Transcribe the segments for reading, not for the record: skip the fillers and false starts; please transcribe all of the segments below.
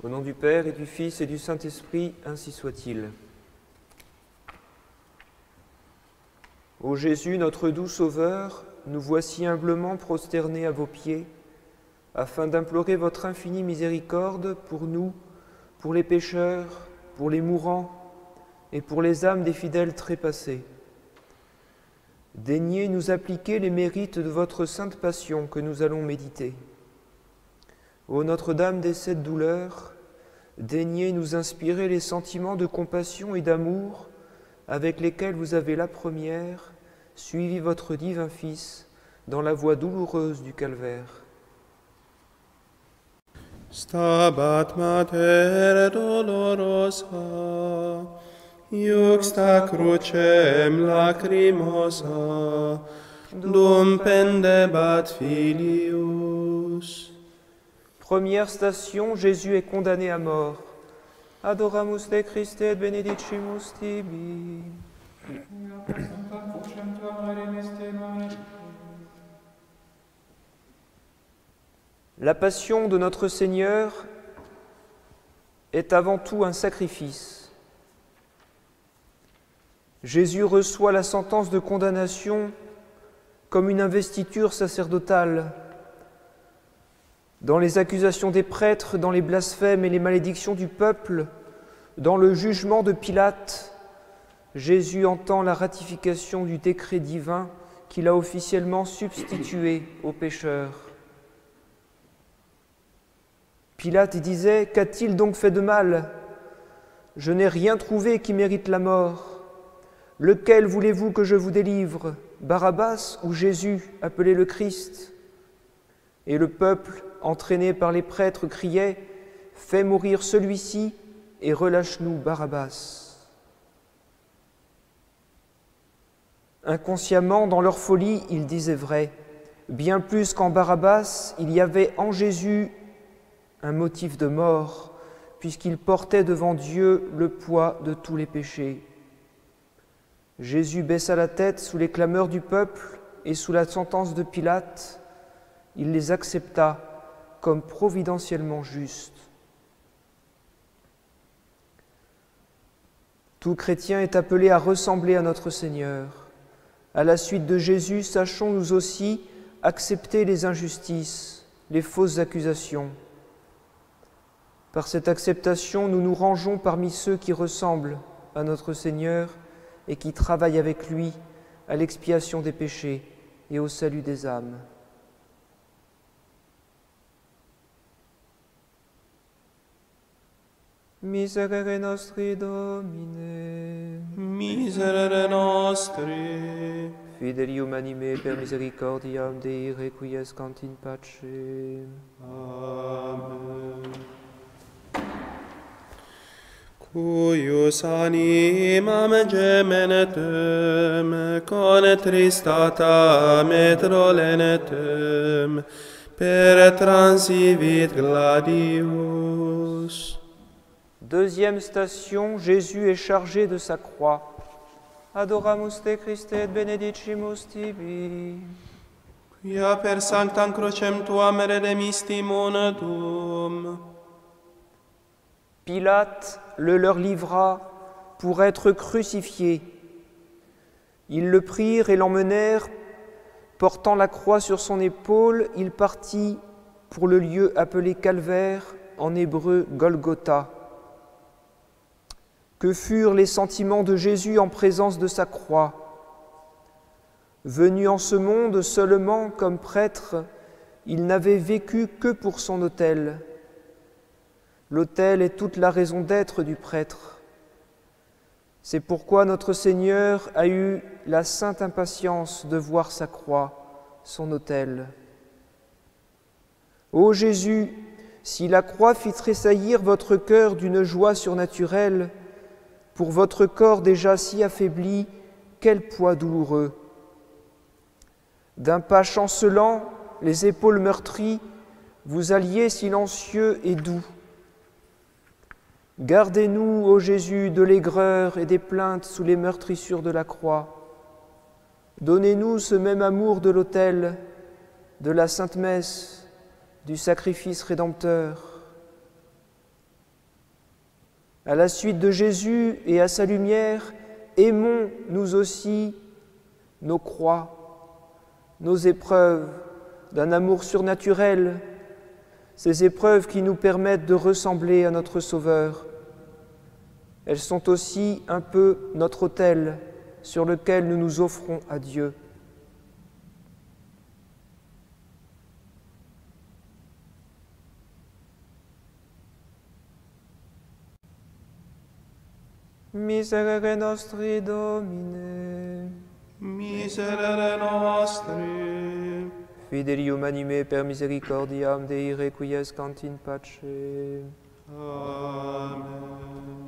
Au nom du Père et du Fils et du Saint-Esprit, ainsi soit-il. Ô Jésus, notre doux Sauveur, nous voici humblement prosternés à vos pieds, afin d'implorer votre infinie miséricorde pour nous, pour les pécheurs, pour les mourants et pour les âmes des fidèles trépassés. Daignez nous appliquer les mérites de votre sainte passion que nous allons méditer. Ô Notre-Dame des sept douleurs, daignez nous inspirer les sentiments de compassion et d'amour avec lesquels vous avez la première suivi votre divin Fils dans la voie douloureuse du calvaire. Stabat Mater dolorosa, iuxta crucem lacrimosa, dum pendebat filius. Première station, Jésus est condamné à mort. Adoramus te Christe et benedicimus tibi. La passion de notre Seigneur est avant tout un sacrifice. Jésus reçoit la sentence de condamnation comme une investiture sacerdotale. Dans les accusations des prêtres, dans les blasphèmes et les malédictions du peuple, dans le jugement de Pilate, Jésus entend la ratification du décret divin qu'il a officiellement substitué aux pécheurs. Pilate disait « Qu'a-t-il donc fait de mal? Je n'ai rien trouvé qui mérite la mort. Lequel voulez-vous que je vous délivre, Barabbas ou Jésus, appelé le Christ ?» Et le peuple, entraîné par les prêtres, criait « Fais mourir celui-ci et relâche-nous Barabbas. » Inconsciemment, dans leur folie, ils disaient vrai. Bien plus qu'en Barabbas, il y avait en Jésus un motif de mort, puisqu'il portait devant Dieu le poids de tous les péchés. Jésus baissa la tête sous les clameurs du peuple et sous la sentence de Pilate. Il les accepta comme providentiellement justes. Tout chrétien est appelé à ressembler à notre Seigneur. À la suite de Jésus, sachons nous aussi accepter les injustices, les fausses accusations. Par cette acceptation, nous nous rangeons parmi ceux qui ressemblent à notre Seigneur et qui travaillent avec lui à l'expiation des péchés et au salut des âmes. Miserere nostri, Domine. Miserere nostri. Fidelium anime per misericordiam Dei requiescant in pace. Amen. Cuius animam gemenetum, con tristatam et rolenetum, per transivit gladius. Deuxième station, Jésus est chargé de sa croix. Adoramus te Christe et benedicimus tibi. Quia per sanctam crucem tuam redemistimun tuum. Pilate le leur livra pour être crucifié. Ils le prirent et l'emmenèrent, portant la croix sur son épaule, il partit pour le lieu appelé Calvaire, en hébreu Golgotha. Que furent les sentiments de Jésus en présence de sa croix? Venu en ce monde seulement comme prêtre, il n'avait vécu que pour son autel. L'autel est toute la raison d'être du prêtre. C'est pourquoi notre Seigneur a eu la sainte impatience de voir sa croix, son autel. Ô Jésus, si la croix fit tressaillir votre cœur d'une joie surnaturelle, pour votre corps déjà si affaibli, quel poids douloureux! D'un pas chancelant, les épaules meurtries, vous alliez silencieux et doux. Gardez-nous, ô Jésus, de l'aigreur et des plaintes sous les meurtrissures de la croix. Donnez-nous ce même amour de l'autel, de la Sainte Messe, du sacrifice rédempteur. À la suite de Jésus et à sa lumière, aimons nous aussi nos croix, nos épreuves d'un amour surnaturel, ces épreuves qui nous permettent de ressembler à notre Sauveur. Elles sont aussi un peu notre autel sur lequel nous nous offrons à Dieu. Miserere nostri, Domine. Miserere nostri. Fidelium anime per misericordiam Dei requiescant in pace. Amen.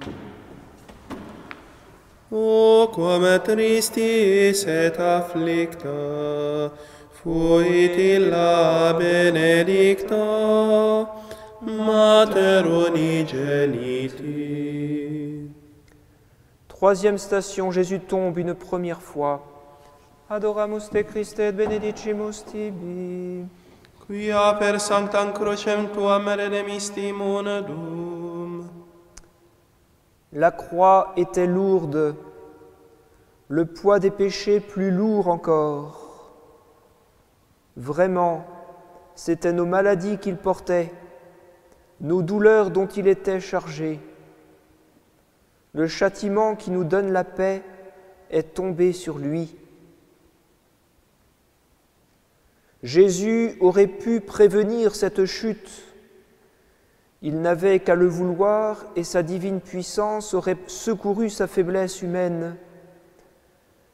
O quam tristis et afflicta fuit illa benedicta Mater unigeniti. Troisième station, Jésus tombe une première fois. Adoramus te Christe et benedicimus tibi. Quia per sanctam crucem tuam redemistimun dum. La croix était lourde, le poids des péchés plus lourd encore. Vraiment, c'étaient nos maladies qu'il portait, nos douleurs dont il était chargé. Le châtiment qui nous donne la paix est tombé sur lui. Jésus aurait pu prévenir cette chute. Il n'avait qu'à le vouloir et sa divine puissance aurait secouru sa faiblesse humaine.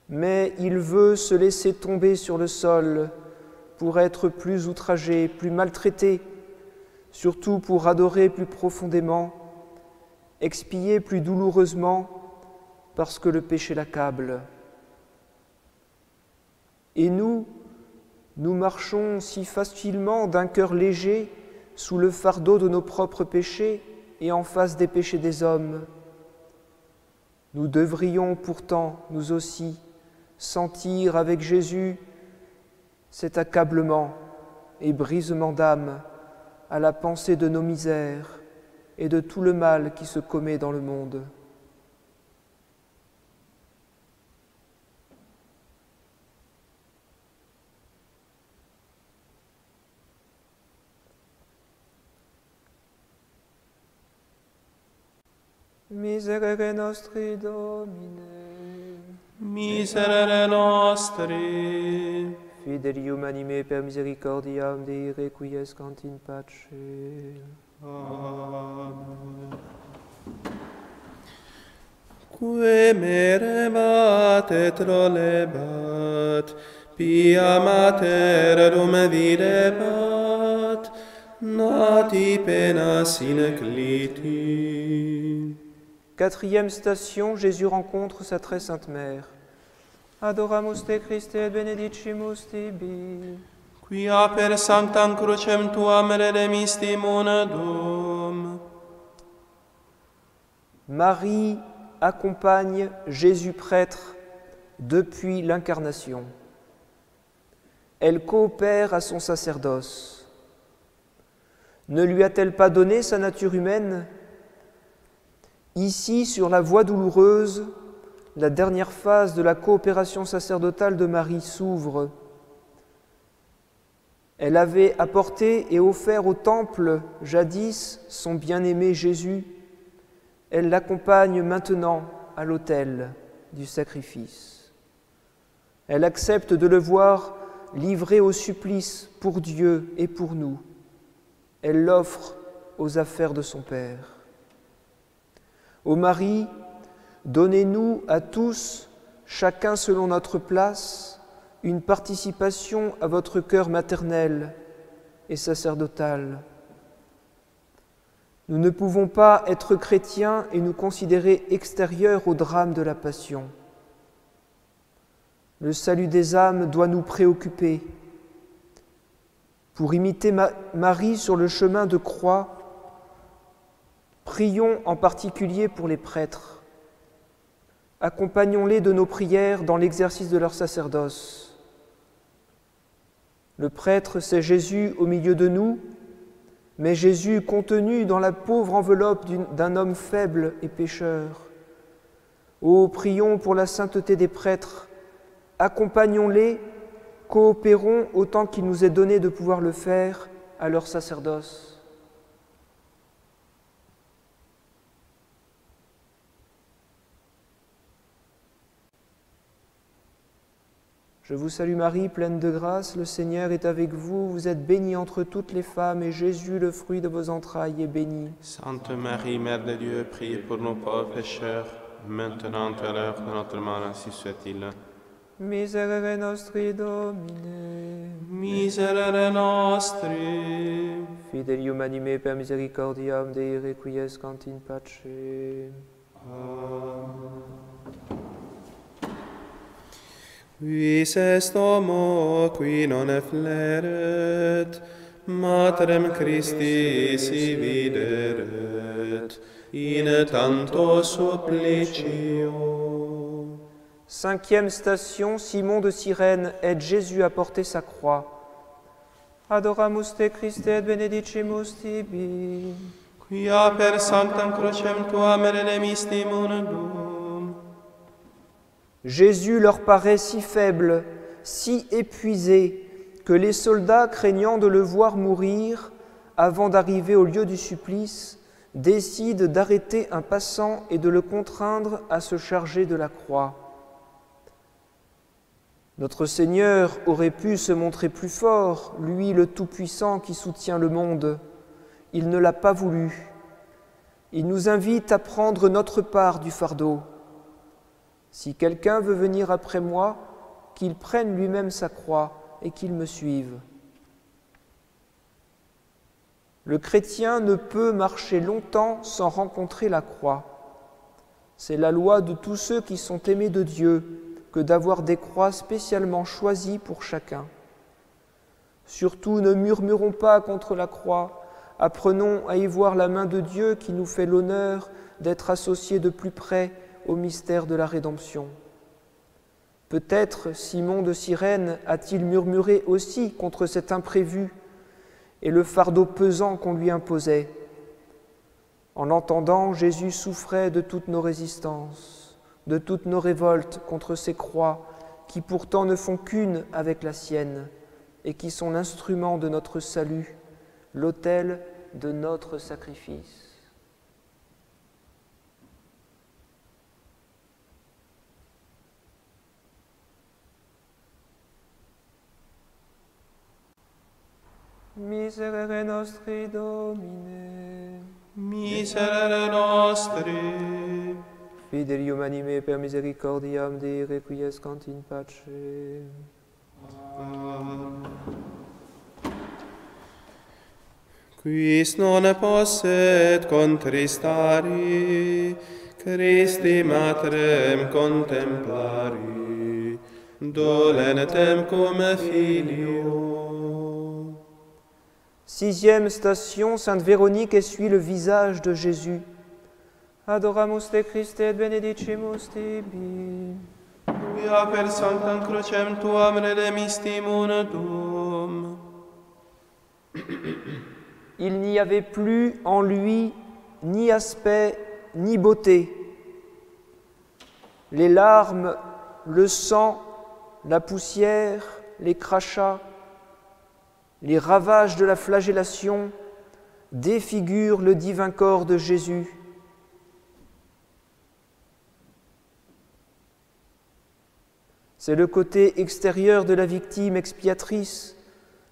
Mais il veut se laisser tomber sur le sol pour être plus outragé, plus maltraité, surtout pour adorer plus profondément, expier plus douloureusement parce que le péché l'accable. Et nous marchons si facilement d'un cœur léger sous le fardeau de nos propres péchés et en face des péchés des hommes. Nous devrions pourtant, nous aussi, sentir avec Jésus cet accablement et brisement d'âme à la pensée de nos misères et de tout le mal qui se commet dans le monde. Miserere nostri, Domine. Miserere nostri. Fidelium anime per misericordiam Dei requiescant in pace. Amen. Quae merebat et rolebat, pia mater videbat, nati pena sine cliti. Quatrième station, Jésus rencontre sa très sainte mère. Adoramus te Christe et benedicimus tibi. Quia per sanctam crucem tuam redemistimun dum. Marie accompagne Jésus prêtre depuis l'incarnation. Elle coopère à son sacerdoce. Ne lui a-t-elle pas donné sa nature humaine ? Ici, sur la voie douloureuse, la dernière phase de la coopération sacerdotale de Marie s'ouvre. Elle avait apporté et offert au temple, jadis, son bien-aimé Jésus. Elle l'accompagne maintenant à l'autel du sacrifice. Elle accepte de le voir livré au supplice pour Dieu et pour nous. Elle l'offre aux affaires de son Père. Ô Marie, donnez-nous à tous, chacun selon notre place, une participation à votre cœur maternel et sacerdotal. Nous ne pouvons pas être chrétiens et nous considérer extérieurs au drame de la Passion. Le salut des âmes doit nous préoccuper. Pour imiter Marie sur le chemin de croix, prions en particulier pour les prêtres. Accompagnons-les de nos prières dans l'exercice de leur sacerdoce. Le prêtre, c'est Jésus au milieu de nous, mais Jésus contenu dans la pauvre enveloppe d'un homme faible et pécheur. Ô, prions pour la sainteté des prêtres, accompagnons-les, coopérons autant qu'il nous est donné de pouvoir le faire à leur sacerdoce. Je vous salue Marie, pleine de grâce, le Seigneur est avec vous. Vous êtes bénie entre toutes les femmes, et Jésus, le fruit de vos entrailles, est béni. Sainte Marie, Mère de Dieu, priez pour nos pauvres pécheurs, maintenant et à l'heure de notre mort, ainsi soit-il. Miserere nostri Domine, Miserere nostri, fidelium anime per misericordiam Dei requiescant in pace. Quis est homo qui non effleret, Materem Christi si videret, in tanto supplicio. Cinquième station, Simon de Cyrène aide Jésus à porter sa croix. Adoramus te Christe et benedicimus tibi. Quia per sanctam crucem tuam redemistimun dum. Jésus leur paraît si faible, si épuisé, que les soldats, craignant de le voir mourir, avant d'arriver au lieu du supplice, décident d'arrêter un passant et de le contraindre à se charger de la croix. Notre Seigneur aurait pu se montrer plus fort, lui le Tout-Puissant qui soutient le monde. Il ne l'a pas voulu. Il nous invite à prendre notre part du fardeau. Si quelqu'un veut venir après moi, qu'il prenne lui-même sa croix et qu'il me suive. Le chrétien ne peut marcher longtemps sans rencontrer la croix. C'est la loi de tous ceux qui sont aimés de Dieu que d'avoir des croix spécialement choisies pour chacun. Surtout, ne murmurons pas contre la croix, apprenons à y voir la main de Dieu qui nous fait l'honneur d'être associés de plus près au mystère de la rédemption. Peut-être Simon de Cyrène a-t-il murmuré aussi contre cet imprévu et le fardeau pesant qu'on lui imposait. En l'entendant, Jésus souffrait de toutes nos résistances, de toutes nos révoltes contre ces croix qui pourtant ne font qu'une avec la sienne et qui sont l'instrument de notre salut, l'autel de notre sacrifice. Miserere nostri Domine, Miserere nostri, fidelium anime per misericordiam Dei requiescant in pace. Quis non posset contristari, Christi Materem contemplari, dolentem cum filio. Sixième station, Sainte Véronique essuie le visage de Jésus. Adoramus te Christe et benedicimus tibi. Quia per sanctam crucem tuam redemistimun dum. Il n'y avait plus en lui ni aspect ni beauté. Les larmes, le sang, la poussière, les crachats, les ravages de la flagellation défigurent le divin corps de Jésus. C'est le côté extérieur de la victime expiatrice,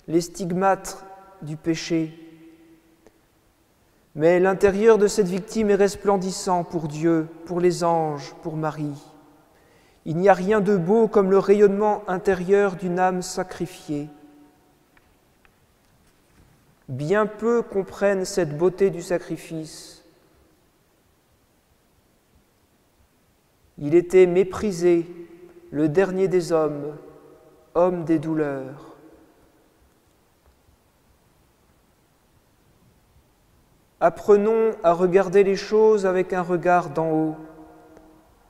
les stigmates du péché. Mais l'intérieur de cette victime est resplendissant pour Dieu, pour les anges, pour Marie. Il n'y a rien de beau comme le rayonnement intérieur d'une âme sacrifiée. Bien peu comprennent cette beauté du sacrifice. Il était méprisé, le dernier des hommes, homme des douleurs. Apprenons à regarder les choses avec un regard d'en haut.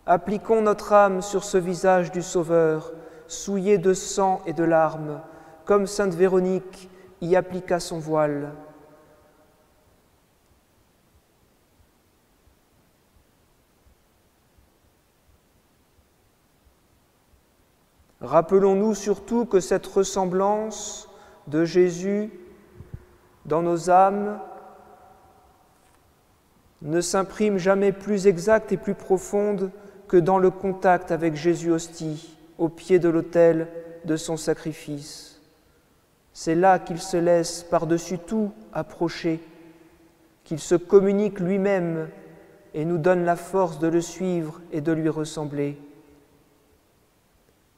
Appliquons notre âme sur ce visage du Sauveur, souillé de sang et de larmes, comme sainte Véronique y appliqua son voile. Rappelons-nous surtout que cette ressemblance de Jésus dans nos âmes ne s'imprime jamais plus exacte et plus profonde que dans le contact avec Jésus hostie, au pied de l'autel de son sacrifice. C'est là qu'il se laisse par-dessus tout approcher, qu'il se communique lui-même et nous donne la force de le suivre et de lui ressembler.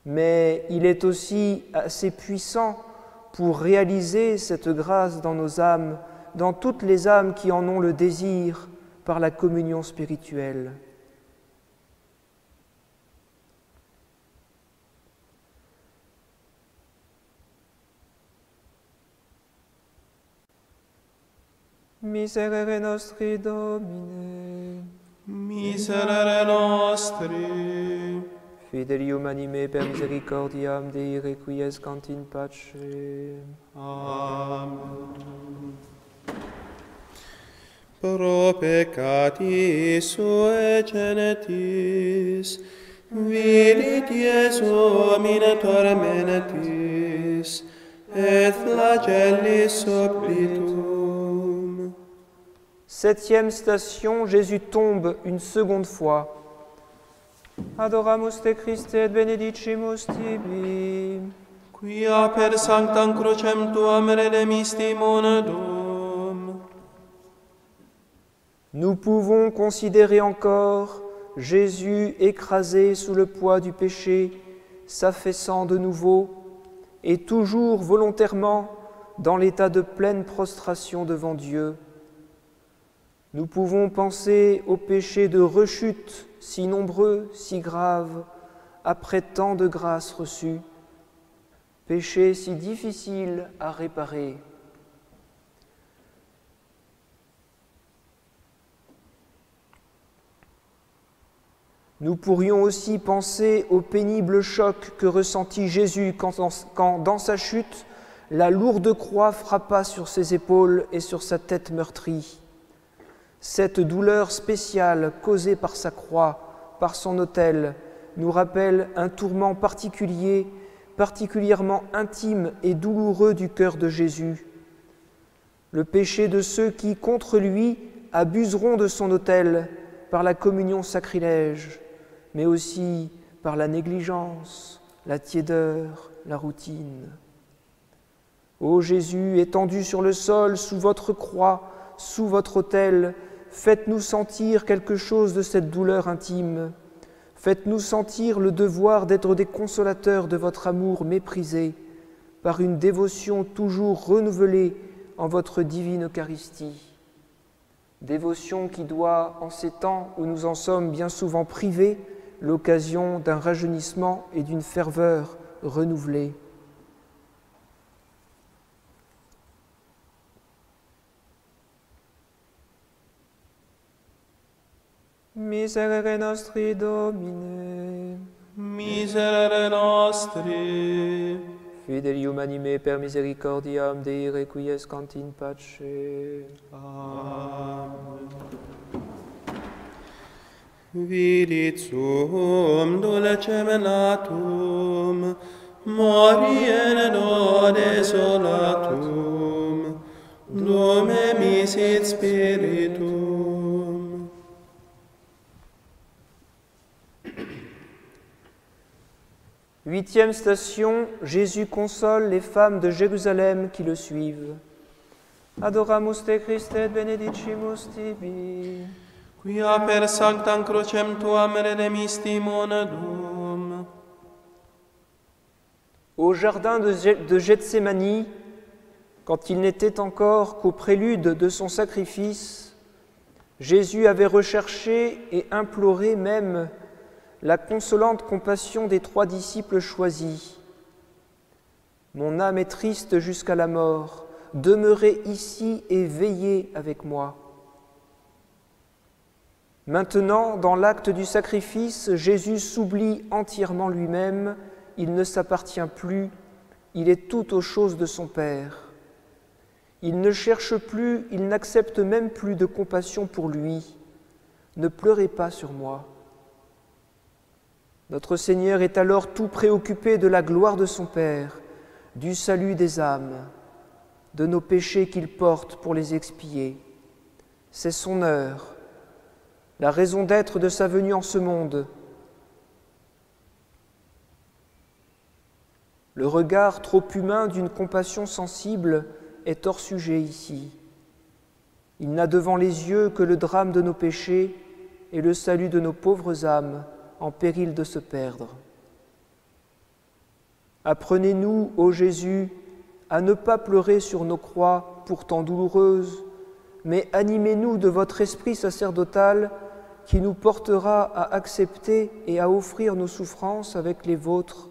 Mais il est aussi assez puissant pour réaliser cette grâce dans nos âmes, dans toutes les âmes qui en ont le désir par la communion spirituelle. Miserere nostri Domine, Miserere nostri, Fidelium anime per misericordiam Dei requiescant in pace. Amen. Pro peccati sue genetis, vidit Iesum in tormentis, et flagellis oblitum. Septième station, Jésus tombe une seconde fois. Adoramus te Christe et benedicimus tibi. Quia per sanctam crucem tuam redemisti monadum. Nous pouvons considérer encore Jésus écrasé sous le poids du péché, s'affaissant de nouveau et toujours volontairement dans l'état de pleine prostration devant Dieu. Nous pouvons penser aux péchés de rechute si nombreux, si graves, après tant de grâces reçues, péchés si difficiles à réparer. Nous pourrions aussi penser au pénible choc que ressentit Jésus quand dans sa chute, la lourde croix frappa sur ses épaules et sur sa tête meurtrie. Cette douleur spéciale causée par sa croix, par son autel, nous rappelle un tourment particulier, particulièrement intime et douloureux du cœur de Jésus. Le péché de ceux qui, contre lui, abuseront de son autel par la communion sacrilège, mais aussi par la négligence, la tiédeur, la routine. Ô Jésus, étendu sur le sol, sous votre croix, sous votre autel, faites-nous sentir quelque chose de cette douleur intime. Faites-nous sentir le devoir d'être des consolateurs de votre amour méprisé, par une dévotion toujours renouvelée en votre divine Eucharistie. Dévotion qui doit, en ces temps où nous en sommes bien souvent privés, l'occasion d'un rajeunissement et d'une ferveur renouvelée. Miserere nostri Domine, Miserere nostri, Fidelium anime per misericordiam Dei requiescant in pace. Amen. Vidit sum dulcem natum, mori in desolatum, Dome misit spiritum. Huitième station, Jésus console les femmes de Jérusalem qui le suivent. Adoramus te Christe et benedicimus tibi. Quia per sanctam crucem tuam redemisti monadum. Au jardin de Gethsémani, quand il n'était encore qu'au prélude de son sacrifice, Jésus avait recherché et imploré même la consolante compassion des 3 disciples choisis. Mon âme est triste jusqu'à la mort, demeurez ici et veillez avec moi. Maintenant, dans l'acte du sacrifice, Jésus s'oublie entièrement lui-même, il ne s'appartient plus, il est tout aux choses de son Père. Il ne cherche plus, il n'accepte même plus de compassion pour lui. Ne pleurez pas sur moi. Notre Seigneur est alors tout préoccupé de la gloire de son Père, du salut des âmes, de nos péchés qu'il porte pour les expier. C'est son heure, la raison d'être de sa venue en ce monde. Le regard trop humain d'une compassion sensible est hors sujet ici. Il n'a devant les yeux que le drame de nos péchés et le salut de nos pauvres âmes en péril de se perdre. Apprenez-nous, ô Jésus, à ne pas pleurer sur nos croix pourtant douloureuses, mais animez-nous de votre esprit sacerdotal qui nous portera à accepter et à offrir nos souffrances avec les vôtres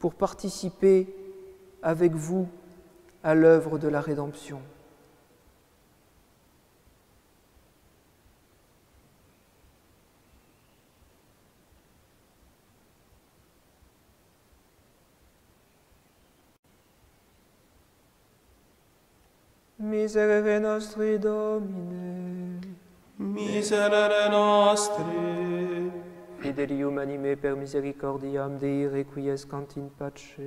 pour participer avec vous à l'œuvre de la rédemption. Miserere nostri, Domine. Miserere nostri. Fidelium anime per misericordiam Dei requiescant in pace.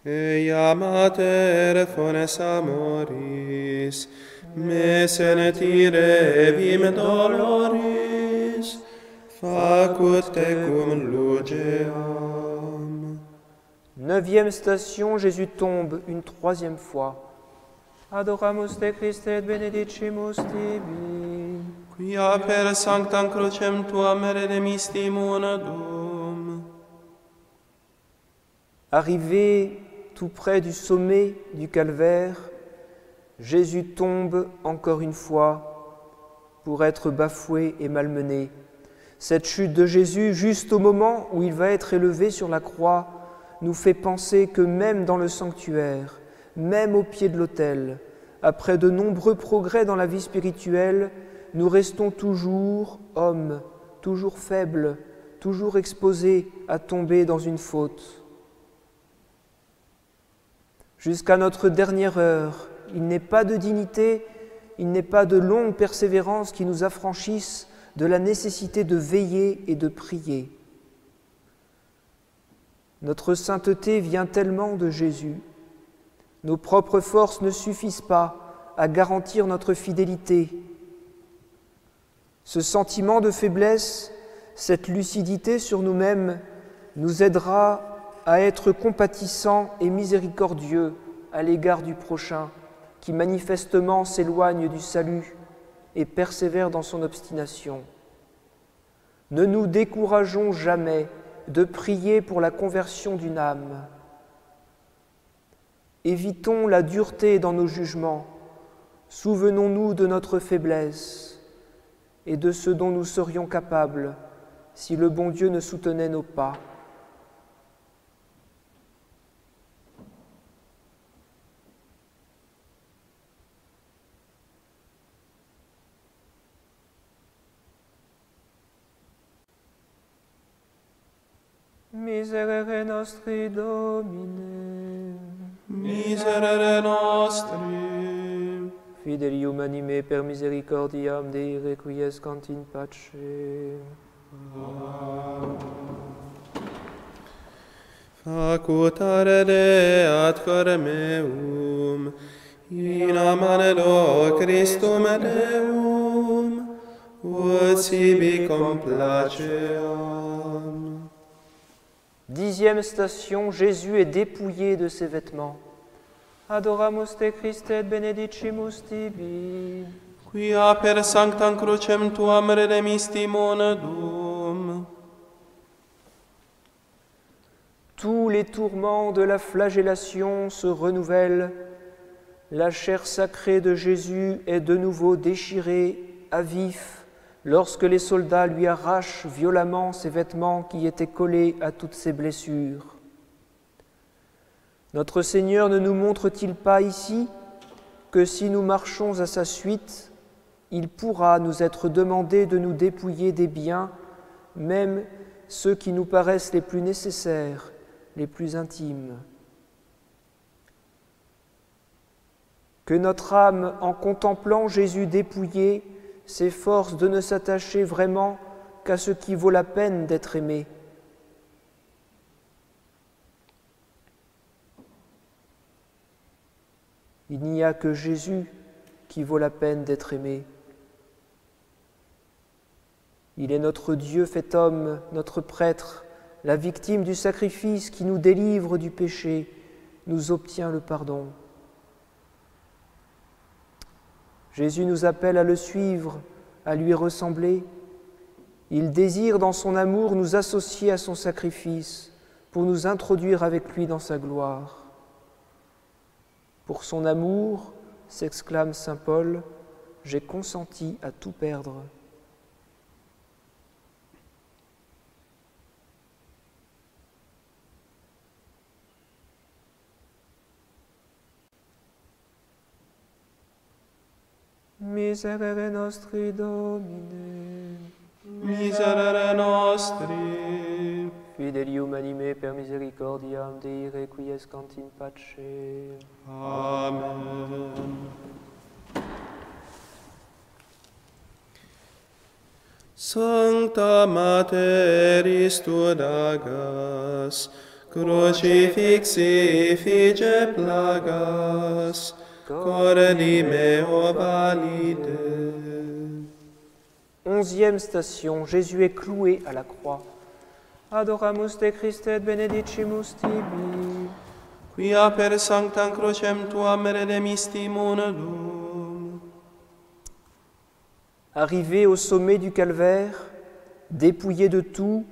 Ea mater fones amoris, me senetire vim doloris, facut tecum luceam. 9e station, Jésus tombe une 3e fois. Adoramus te Christe et benedicimus tibi. Quia per sanctam crucem tuam redemistimun adum. Arrivé tout près du sommet du calvaire, Jésus tombe encore une fois pour être bafoué et malmené. Cette chute de Jésus, juste au moment où il va être élevé sur la croix, nous fait penser que même dans le sanctuaire, même au pied de l'autel, après de nombreux progrès dans la vie spirituelle, nous restons toujours hommes, toujours faibles, toujours exposés à tomber dans une faute. Jusqu'à notre dernière heure, il n'est pas de dignité, il n'est pas de longue persévérance qui nous affranchissent de la nécessité de veiller et de prier. Notre sainteté vient tellement de Jésus. Nos propres forces ne suffisent pas à garantir notre fidélité. Ce sentiment de faiblesse, cette lucidité sur nous-mêmes nous aidera à être compatissants et miséricordieux à l'égard du prochain qui manifestement s'éloigne du salut et persévère dans son obstination. Ne nous décourageons jamais de prier pour la conversion d'une âme. Évitons la dureté dans nos jugements, souvenons-nous de notre faiblesse et de ce dont nous serions capables si le bon Dieu ne soutenait nos pas. Miserere nostri, Domine. Miserere nostri. Fidelium anime per misericordiam Dei requiescant in pace. Facut ardeat cor meum, in amanelo Christum Deum, ut sibi complaceam. 10e station, Jésus est dépouillé de ses vêtements. Adoramus te Christe et benedicimus tibi. Quia per sanctam crucem tuam redemistimun adum. Tous les tourments de la flagellation se renouvellent. La chair sacrée de Jésus est de nouveau déchirée à vif lorsque les soldats lui arrachent violemment ses vêtements qui étaient collés à toutes ses blessures. Notre Seigneur ne nous montre-t-il pas ici que si nous marchons à sa suite, il pourra nous être demandé de nous dépouiller des biens, même ceux qui nous paraissent les plus nécessaires, les plus intimes. Que notre âme, en contemplant Jésus dépouillé, s'efforce de ne s'attacher vraiment qu'à ce qui vaut la peine d'être aimé. Il n'y a que Jésus qui vaut la peine d'être aimé. Il est notre Dieu fait homme, notre prêtre, la victime du sacrifice qui nous délivre du péché, nous obtient le pardon. Jésus nous appelle à le suivre, à lui ressembler. Il désire dans son amour nous associer à son sacrifice pour nous introduire avec lui dans sa gloire. Pour son amour, s'exclame saint Paul, j'ai consenti à tout perdre. Miserere nostri Domine, Miserere nostri, fidelium anime per misericordiam Dei requiescant in pace. Amen. Sancta Mater istud agas, crucifixi effigie plagas, cordi meo valide. 11e station, Jésus est cloué à la croix. Adoramus te Christe et benedicimus tibi. Quia per sanctam crucem tuam redemistimun dum. Arrivé au sommet du calvaire, dépouillé de tout,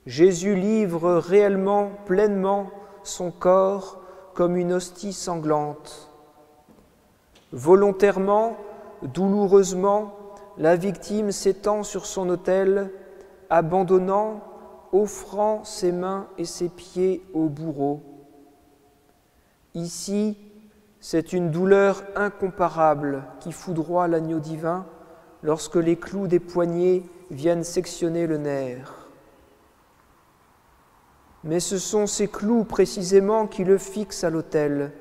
Jésus livre réellement, pleinement son corps comme une hostie sanglante. Volontairement, douloureusement, la victime s'étend sur son autel, abandonnant, offrant ses mains et ses pieds au bourreau. Ici, c'est une douleur incomparable qui foudroie l'agneau divin lorsque les clous des poignets viennent sectionner le nerf. Mais ce sont ces clous précisément qui le fixent à l'autel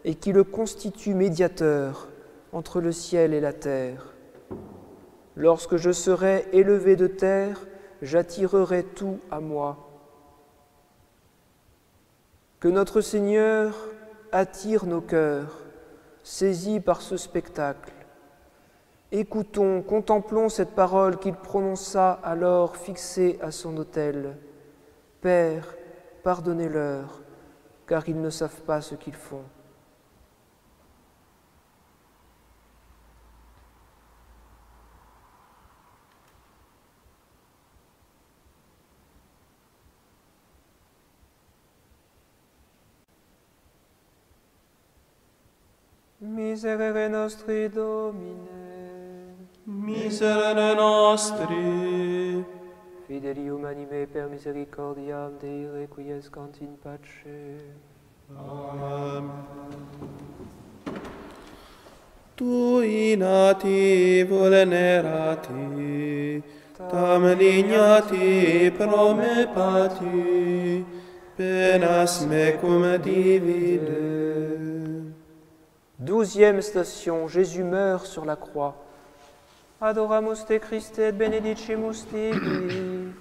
et qui le constituent médiateur entre le ciel et la terre. Lorsque je serai élevé de terre, j'attirerai tout à moi. Que notre Seigneur attire nos cœurs, saisis par ce spectacle. Écoutons, contemplons cette parole qu'il prononça alors fixée à son autel. Père, pardonnez-leur, car ils ne savent pas ce qu'ils font. Miserere nostri Domine, Miserere nostri, fidelium anime per misericordiam Dei requiescant in pace. Amen. Tui nati vulnerati, tam lignati prome pati, penas mecum divide. 12e station, Jésus meurt sur la croix. Adoramus te Christe et benedicimus tibi.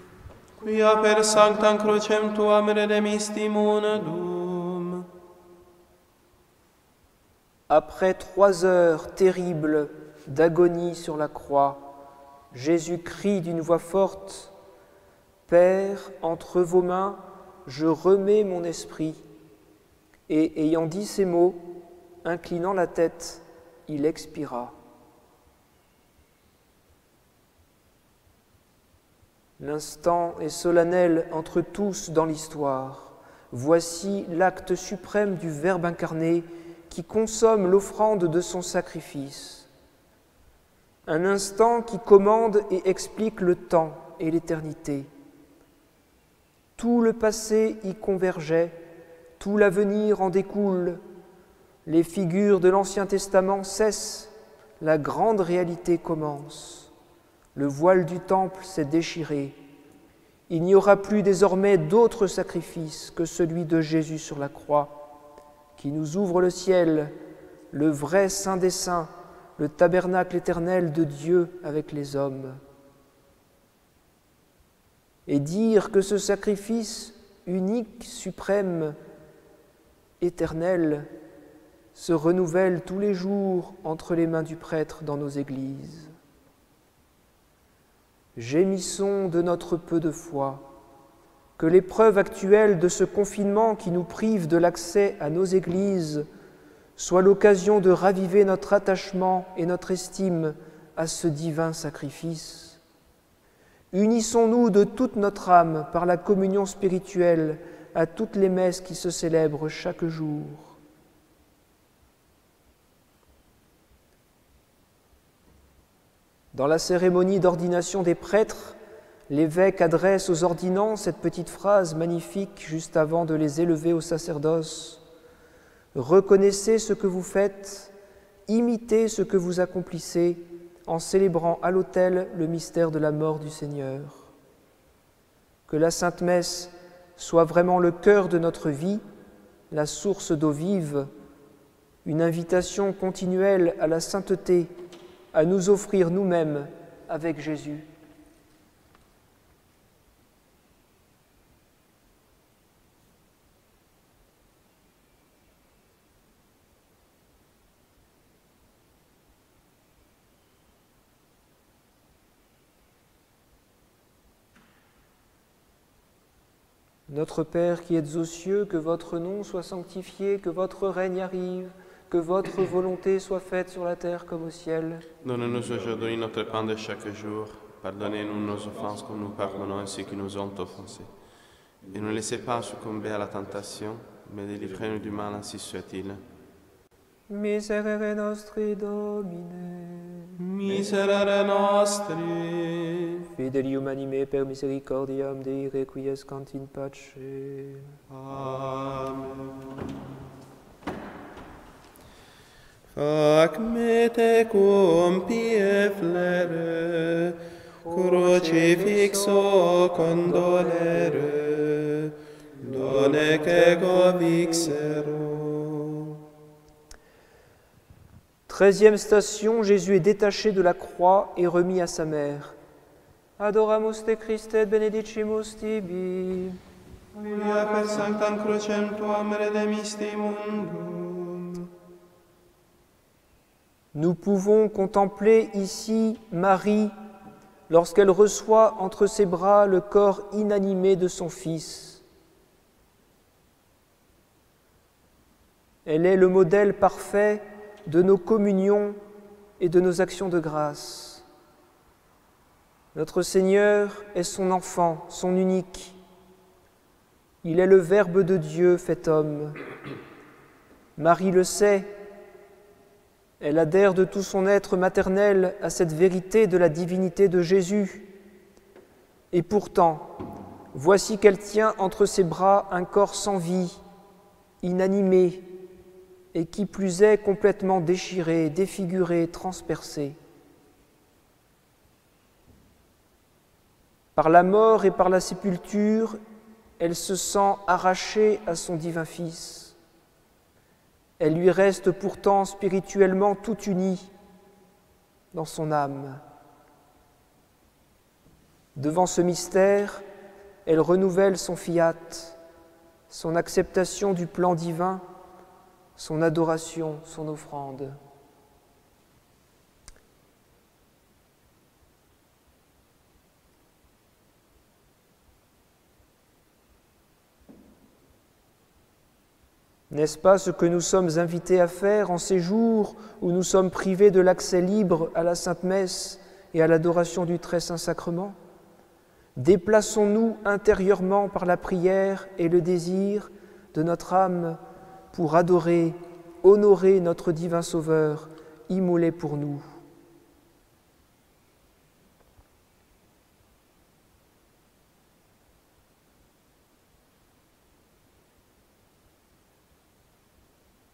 Quia per sanctam crucem tuam redemistimun dum. Après 3 heures terribles d'agonie sur la croix, Jésus crie d'une voix forte, « Père, entre vos mains, je remets mon esprit. » Et ayant dit ces mots, inclinant la tête, il expira. L'instant est solennel entre tous dans l'histoire. Voici l'acte suprême du Verbe incarné qui consomme l'offrande de son sacrifice. Un instant qui commande et explique le temps et l'éternité. Tout le passé y convergeait, tout l'avenir en découle. Les figures de l'Ancien Testament cessent, la grande réalité commence. Le voile du temple s'est déchiré. Il n'y aura plus désormais d'autre sacrifice que celui de Jésus sur la croix, qui nous ouvre le ciel, le vrai Saint des Saints, le tabernacle éternel de Dieu avec les hommes. Et dire que ce sacrifice unique, suprême, éternel, se renouvelle tous les jours entre les mains du prêtre dans nos églises. Gémissons de notre peu de foi, que l'épreuve actuelle de ce confinement qui nous prive de l'accès à nos églises soit l'occasion de raviver notre attachement et notre estime à ce divin sacrifice. Unissons-nous de toute notre âme par la communion spirituelle à toutes les messes qui se célèbrent chaque jour. Dans la cérémonie d'ordination des prêtres, l'évêque adresse aux ordinants cette petite phrase magnifique juste avant de les élever au sacerdoce. « Reconnaissez ce que vous faites, imitez ce que vous accomplissez en célébrant à l'autel le mystère de la mort du Seigneur. » Que la Sainte Messe soit vraiment le cœur de notre vie, la source d'eau vive, une invitation continuelle à la sainteté, à nous offrir nous-mêmes avec Jésus. Notre Père qui êtes aux cieux, que votre nom soit sanctifié, que votre règne arrive, que votre volonté soit faite sur la terre comme au ciel. Donne-nous aujourd'hui notre pain de chaque jour. Pardonnez-nous nos offenses comme nous pardonnons à ceux qui nous ont offensés. Et ne laissez pas succomber à la tentation, mais délivrez-nous du mal, ainsi soit-il. Miserere nostri Domine. Miserere nostri. Fidelium anime per misericordiam Dei requiescant in pace. Amen. Fac me tecum pie flere, crucifixo condolere, donec ego vixero. 13e station, Jésus est détaché de la croix et remis à sa mère. Adoramus te Christe et benedicimus tibi. Via per sanctam crucem tuam redemisti mundum. Nous pouvons contempler ici Marie lorsqu'elle reçoit entre ses bras le corps inanimé de son Fils. Elle est le modèle parfait de nos communions et de nos actions de grâce. Notre Seigneur est son enfant, son unique. Il est le Verbe de Dieu fait homme. Marie le sait. Elle adhère de tout son être maternel à cette vérité de la divinité de Jésus. Et pourtant, voici qu'elle tient entre ses bras un corps sans vie, inanimé, et qui plus est complètement déchiré, défiguré, transpercé. Par la mort et par la sépulture, elle se sent arrachée à son divin Fils. Elle lui reste pourtant spirituellement tout unie dans son âme. Devant ce mystère, elle renouvelle son fiat, son acceptation du plan divin, son adoration, son offrande. N'est-ce pas ce que nous sommes invités à faire en ces jours où nous sommes privés de l'accès libre à la Sainte Messe et à l'adoration du Très Saint Sacrement? Déplaçons-nous intérieurement par la prière et le désir de notre âme pour adorer, honorer notre divin Sauveur, immolé pour nous.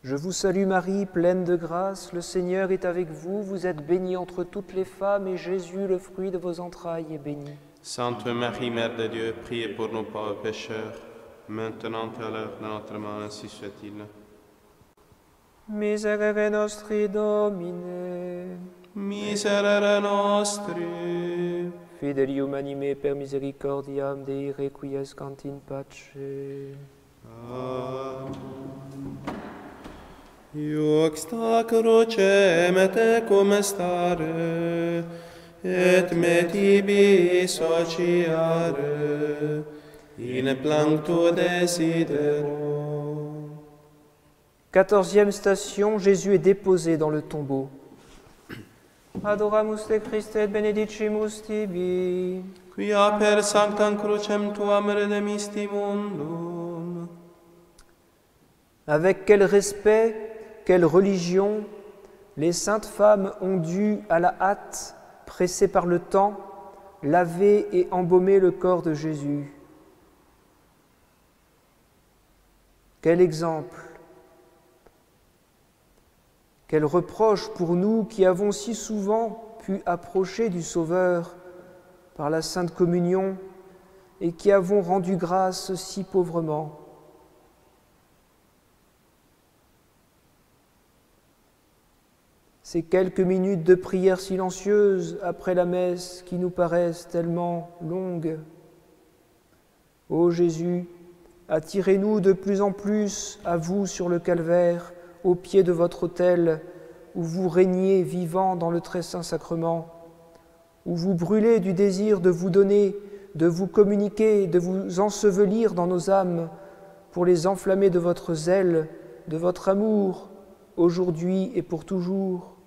Je vous salue Marie, pleine de grâce, le Seigneur est avec vous, vous êtes bénie entre toutes les femmes, et Jésus, le fruit de vos entrailles, est béni. Sainte Marie, Mère de Dieu, priez pour nous pauvres pécheurs, maintenant et à l'heure de notre mort, ainsi soit-il. Miserere nostri, Domine. Miserere nostri. Fidelium anime per misericordiam Dei requiescant in pace. Iuxta crucem et ecum stare, et me tibi sociare, in plancto desidero. 14e station, Jésus est déposé dans le tombeau. Adoramus te Christe et benedicimus tibi. Quia per sanctam crucem tuam redemisti mundum. Avec quel respect, quelle religion, les saintes femmes ont dû, à la hâte, pressées par le temps, laver et embaumer le corps de Jésus. Quel exemple! Quel reproche pour nous qui avons si souvent pu approcher du Sauveur par la Sainte Communion et qui avons rendu grâce si pauvrement. Ces quelques minutes de prière silencieuse après la messe qui nous paraissent tellement longues. Ô Jésus, attirez-nous de plus en plus à vous sur le calvaire, au pied de votre autel, où vous régnez vivant dans le très saint sacrement, où vous brûlez du désir de vous donner, de vous communiquer, de vous ensevelir dans nos âmes, pour les enflammer de votre zèle, de votre amour, aujourd'hui et pour toujours.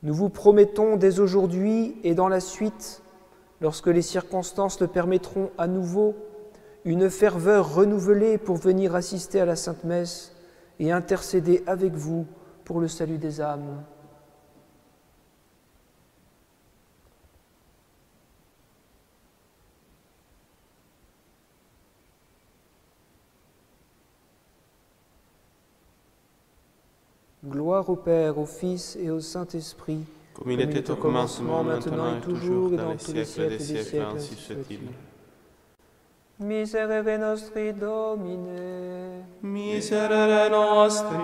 Nous vous promettons dès aujourd'hui et dans la suite, lorsque les circonstances le permettront à nouveau, une ferveur renouvelée pour venir assister à la Sainte Messe et intercéder avec vous pour le salut des âmes. Gloire au Père, au Fils et au Saint-Esprit, Comme il était au commencement, maintenant et toujours, dans les siècles des siècles, ainsi soit-il. Miserere nostri, Domine. Miserere nostri.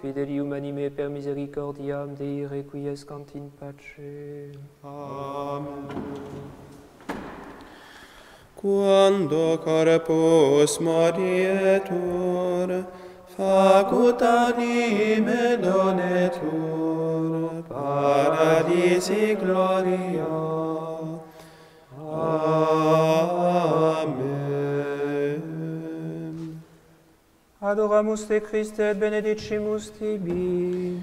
Fidelium anime per misericordiam Dei requiescant in pace. Amen. Quando corpus morietur, facut anime donetur, paradisi gloria. Amen. Adoramus te Christe et benedicimus tibi.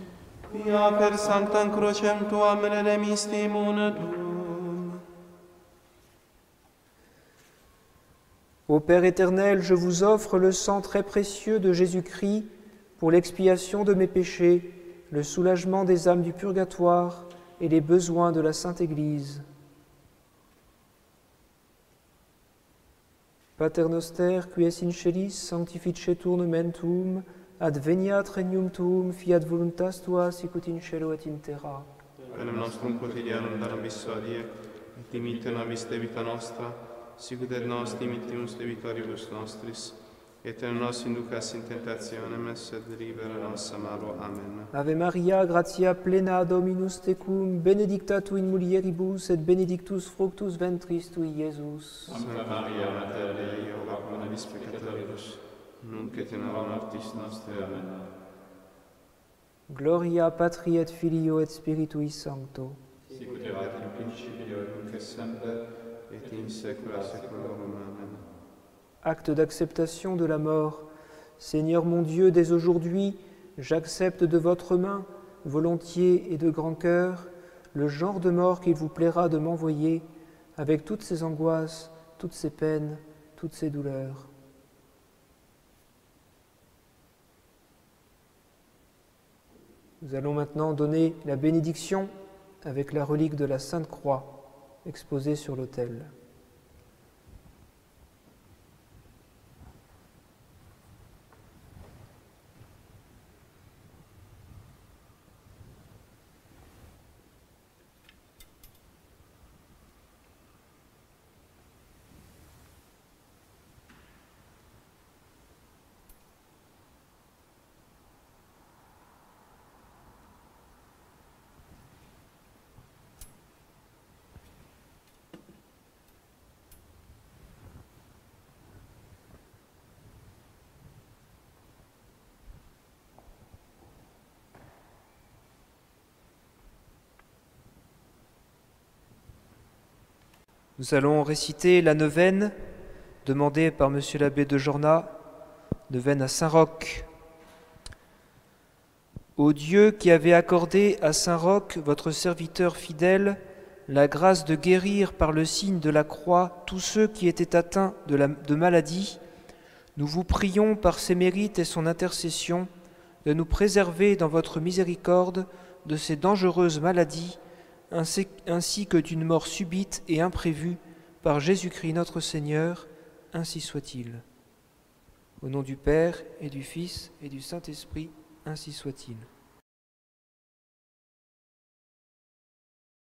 Quia per sanctam crucem tuam redemisti mundum. Ô Père éternel, je vous offre le sang très précieux de Jésus-Christ pour l'expiation de mes péchés, le soulagement des âmes du purgatoire et les besoins de la Sainte Église. Pater noster, qui es in celis, sanctificetur nomen tuum, adveniat regnum tuum, fiat voluntas tua, sicut in cielo et in terra. Panem nostrum quotidianum da nobis hodie, et dimitte nobis debita nostra, sicut et nos dimittimus debitoribus nostris, et ne nos inducas in tentationem, sed libera nos a malo. Amen. Ave Maria, gratia plena Dominus tecum, benedicta tu in mulieribus, et benedictus fructus ventris tui, Iesus. Santa Maria, Mater Dei, ora pro nobis peccatoribus, nunc et in hora mortis nostre. Amen. Gloria Patri et Filio et Spiritui Sancto. Sicut erat in principio et nunc et semper, et in saecula saeculorum. Amen. Acte d'acceptation de la mort. Seigneur mon Dieu, dès aujourd'hui, j'accepte de votre main, volontiers et de grand cœur, le genre de mort qu'il vous plaira de m'envoyer, avec toutes ses angoisses, toutes ses peines, toutes ses douleurs. Nous allons maintenant donner la bénédiction avec la relique de la Sainte Croix exposée sur l'autel. Nous allons réciter la neuvaine demandée par Monsieur l'abbé de Jornat, neuvaine à Saint-Roch. Ô Dieu qui avez accordé à Saint-Roch, votre serviteur fidèle, la grâce de guérir par le signe de la croix tous ceux qui étaient atteints de maladie, nous vous prions par ses mérites et son intercession de nous préserver dans votre miséricorde de ces dangereuses maladies, ainsi que d'une mort subite et imprévue, par Jésus-Christ notre Seigneur, ainsi soit-il. Au nom du Père et du Fils et du Saint-Esprit, ainsi soit-il.